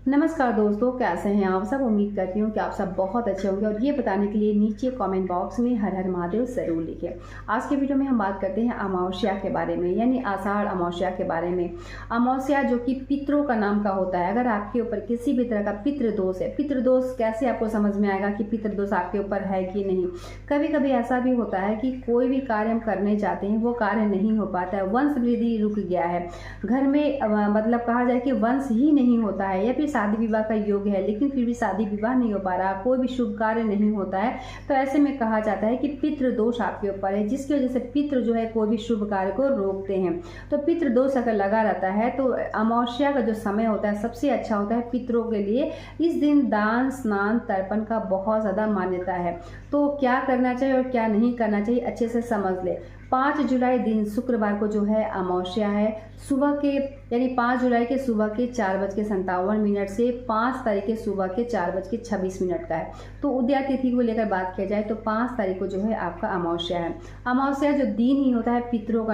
नमस्कार दोस्तों, कैसे हैं आप सब। उम्मीद करती हूँ कि आप सब बहुत अच्छे होंगे और ये बताने के लिए नीचे कमेंट बॉक्स में हर हर महादेव ज़रूर लिखें। आज के वीडियो में हम बात करते हैं अमावस्या के बारे में, यानी आषाढ़ अमावस्या के बारे में। अमावस्या जो कि पितरों का नाम का होता है। अगर आपके ऊपर किसी भी तरह का पितृदोष है, पितृदोष कैसे आपको समझ में आएगा कि पितृदोष आपके ऊपर है कि नहीं। कभी कभी ऐसा भी होता है कि कोई भी कार्य हम करने जाते हैं, वो कार्य नहीं हो पाता है, वंश वृद्धि रुक गया है घर में, मतलब कहा जाए कि वंश ही नहीं होता है, या फिर शादी विवाह का योग है लेकिन फिर भी शादी विवाह नहीं हो पा रहा, कोई भी शुभ कार्य नहीं होता है, तो ऐसे में कहा जाता है कि पितृ दोष आपके ऊपर है, जिसकी वजह से पितृ जो है कोई भी शुभ कार्य को रोकते हैं। तो पितृ दोष अगर लगा रहता है तो अमावस्या का जो समय होता है सबसे अच्छा होता है पितरों के लिए। इस दिन दान स्नान तर्पण का बहुत ज़्यादा मान्यता है। तो क्या करना चाहिए और क्या नहीं करना चाहिए अच्छे से समझ ले। 5 जुलाई दिन शुक्रवार को जो है अमावस्या है, सुबह के यानी 5 जुलाई के सुबह के 4:57 से 5 तारीख के सुबह के 4:26 का है। तो उदया तिथि को लेकर बात किया जाए तो 5 तारीख को जो है आपका अमावस्या है। अमावस्या जो दिन ही होता है पितरों का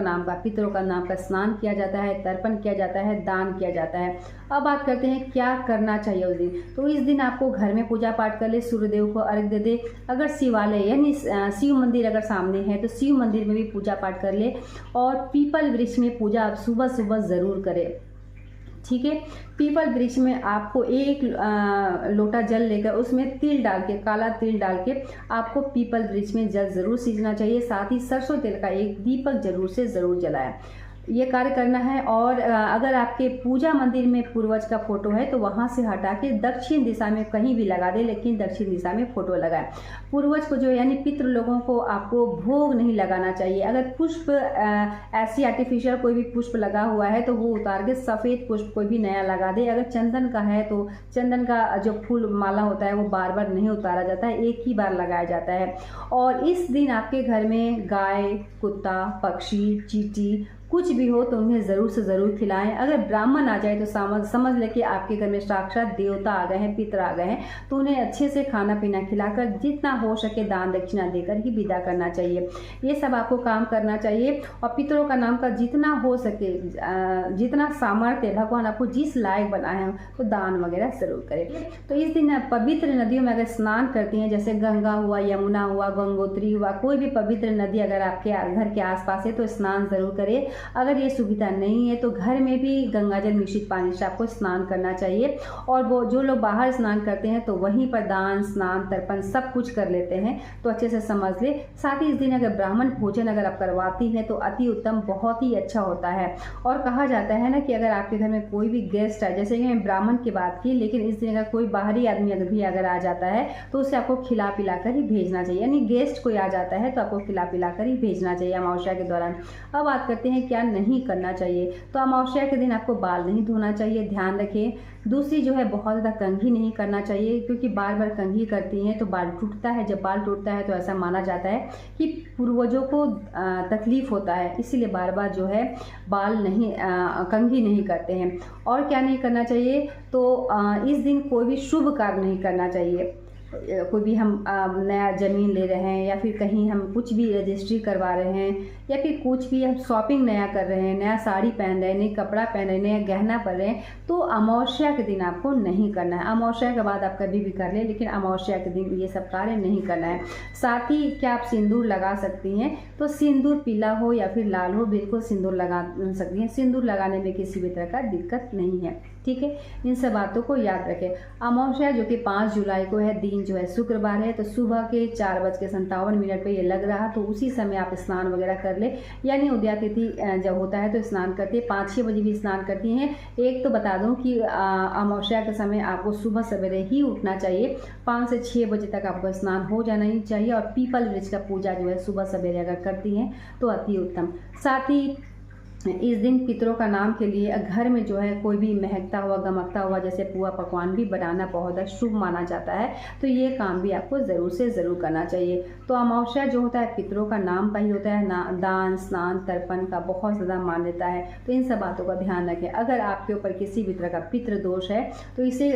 नाम का स्नान किया जाता है, तर्पण किया जाता है, दान किया जाता है। अब बात करते हैं क्या करना चाहिए उस दिन। तो इस दिन आपको घर में पूजा पाठ कर ले, सूर्यदेव को अर्घ दे दे। अगर शिवालय यानी शिव मंदिर अगर सामने है तो शिव मंदिर में भी पूजा पाठ कर ले, और पीपल वृक्ष में पूजा आप सुबह सुबह ज़रूर करें। ठीक है, पीपल वृक्ष में आपको एक लोटा जल लेकर उसमें तिल डाल के, काला तिल डाल के आपको पीपल वृक्ष में जल जरूर सींचना चाहिए। साथ ही सरसों तेल का एक दीपक जरूर जलाएं। ये कार्य करना है। और अगर आपके पूजा मंदिर में पूर्वज का फोटो है तो वहाँ से हटा के दक्षिण दिशा में कहीं भी लगा दे, लेकिन दक्षिण दिशा में फोटो लगाए। पूर्वज को जो यानी पितृ लोगों को आपको भोग नहीं लगाना चाहिए। अगर पुष्प ऐसी आर्टिफिशियल कोई भी पुष्प लगा हुआ है तो वो उतार के सफ़ेद पुष्प कोई भी नया लगा दे। अगर चंदन का है तो चंदन का जो फूल माला होता है वो बार बार नहीं उतारा जाता है, एक ही बार लगाया जाता है। और इस दिन आपके घर में गाय, कुत्ता, पक्षी, चींटी कुछ भी हो तो उन्हें ज़रूर से ज़रूर खिलाएं। अगर ब्राह्मण आ जाए तो समझ ले कि आपके घर में साक्षात देवता आ गए हैं, पितर आ गए हैं, तो उन्हें अच्छे से खाना पीना खिलाकर जितना हो सके दान दक्षिणा देकर ही विदा करना चाहिए। ये सब आपको काम करना चाहिए। और पितरों का नाम का जितना हो सके, जितना सामर्थ्य भगवान आपको जिस लायक बनाए हैं तो दान वगैरह ज़रूर करें। तो इस दिन पवित्र नदियों में अगर स्नान करती हैं, जैसे गंगा हुआ, यमुना हुआ, गंगोत्री हुआ, कोई भी पवित्र नदी अगर आपके घर के आसपास है तो स्नान ज़रूर करें। अगर ये सुविधा नहीं है तो घर में भी गंगाजल मिश्रित पानी से आपको स्नान करना चाहिए। और वो जो लोग बाहर स्नान करते हैं तो वहीं पर दान स्नान तर्पण सब कुछ कर लेते हैं, तो अच्छे से समझ ले। साथ ही इस दिन अगर ब्राह्मण भोजन अगर आप करवाती हैं तो अति उत्तम, बहुत ही अच्छा होता है। और कहा जाता है ना कि अगर आपके घर में कोई भी गेस्ट है, जैसे कि मैं ब्राह्मण की बात की, लेकिन इस दिन अगर कोई बाहरी आदमी अगर आ जाता है तो उसे आपको खिला पिला कर ही भेजना चाहिए। यानी गेस्ट कोई आ जाता है तो आपको खिला पिला कर ही भेजना चाहिए अमावस्या के दौरान। अब बात करते हैं क्या नहीं करना चाहिए। तो अमावस्या के दिन आपको बाल नहीं धोना चाहिए, ध्यान रखें। दूसरी जो है बहुत ज़्यादा कंघी नहीं करना चाहिए, क्योंकि बार बार कंघी करती हैं तो बाल टूटता है। जब बाल टूटता है तो ऐसा माना जाता है कि पूर्वजों को तकलीफ होता है, इसीलिए बार बार जो है बाल नहीं कंघी नहीं करते हैं। और क्या नहीं करना चाहिए, तो इस दिन कोई भी शुभ कार्य नहीं करना चाहिए। कोई भी हम नया ज़मीन ले रहे हैं, या फिर कहीं हम कुछ भी रजिस्ट्री करवा रहे हैं, या फिर कुछ भी हम शॉपिंग नया कर रहे हैं, नया साड़ी पहन रहे हैं, नया कपड़ा पहन रहे हैं, नया गहना पहन रहे हैं, तो अमावस्या के दिन आपको नहीं करना है। अमावस्या के बाद आप कभी भी कर लें, लेकिन अमावस्या के दिन ये सब कार्य नहीं करना है। साथ ही क्या आप सिंदूर लगा सकती हैं, तो सिंदूर पीला हो या फिर लाल हो, बिल्कुल सिंदूर लगा सकती हैं। सिंदूर लगाने में किसी भी तरह का दिक्कत नहीं है। ठीक है, इन सब बातों को याद रखें। अमावस्या जो कि 5 जुलाई को है, दिन जो है शुक्रवार है, तो सुबह के 4:57 पे ये लग रहा, तो उसी समय आप स्नान वगैरह कर ले। यानी उदया तिथि जब होता है तो स्नान करते हैं, 5-6 बजे भी स्नान करती हैं। एक तो बता दूं कि अमावस्या के समय आपको सुबह सवेरे ही उठना चाहिए, 5 से 6 बजे तक आपको स्नान हो जाना ही चाहिए। और पीपल वृक्ष का पूजा जो है सुबह सवेरे अगर करती हैं तो अति उत्तम। साथ ही इस दिन पितरों का नाम के लिए घर में जो है कोई भी महकता हुआ गमकता हुआ जैसे पुआ पकवान भी बनाना बहुत शुभ माना जाता है, तो ये काम भी आपको ज़रूर से ज़रूर करना चाहिए। तो अमावस्या जो होता है पितरों का नाम का ही होता है, दान स्नान तर्पण का बहुत ज़्यादा मान्यता है, तो इन सब बातों का ध्यान रखें। अगर आपके ऊपर किसी भी तरह का पितृ दोष है तो इसे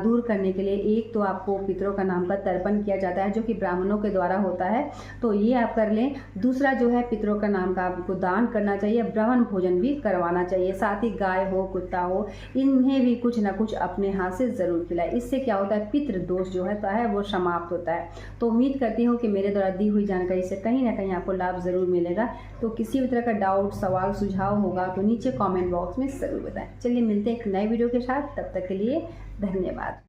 दूर करने के लिए एक तो आपको पितरों का नाम का तर्पण किया जाता है जो कि ब्राह्मणों के द्वारा होता है, तो ये आप कर लें। दूसरा जो है पितरों का नाम का आपको दान करना चाहिए। दहन भोजन भी करवाना चाहिए। साथ ही गाय हो, कुत्ता हो, इन्हें भी कुछ ना कुछ अपने हाथ से ज़रूर खिलाए। इससे क्या होता है, पितृ दोष जो है वो समाप्त होता है। तो उम्मीद करती हूँ कि मेरे द्वारा दी हुई जानकारी से कहीं ना कहीं आपको लाभ ज़रूर मिलेगा। तो किसी भी तरह का डाउट, सवाल, सुझाव होगा तो नीचे कमेंट बॉक्स में ज़रूर बताएं। चलिए मिलते हैं एक नए वीडियो के साथ, तब तक के लिए धन्यवाद।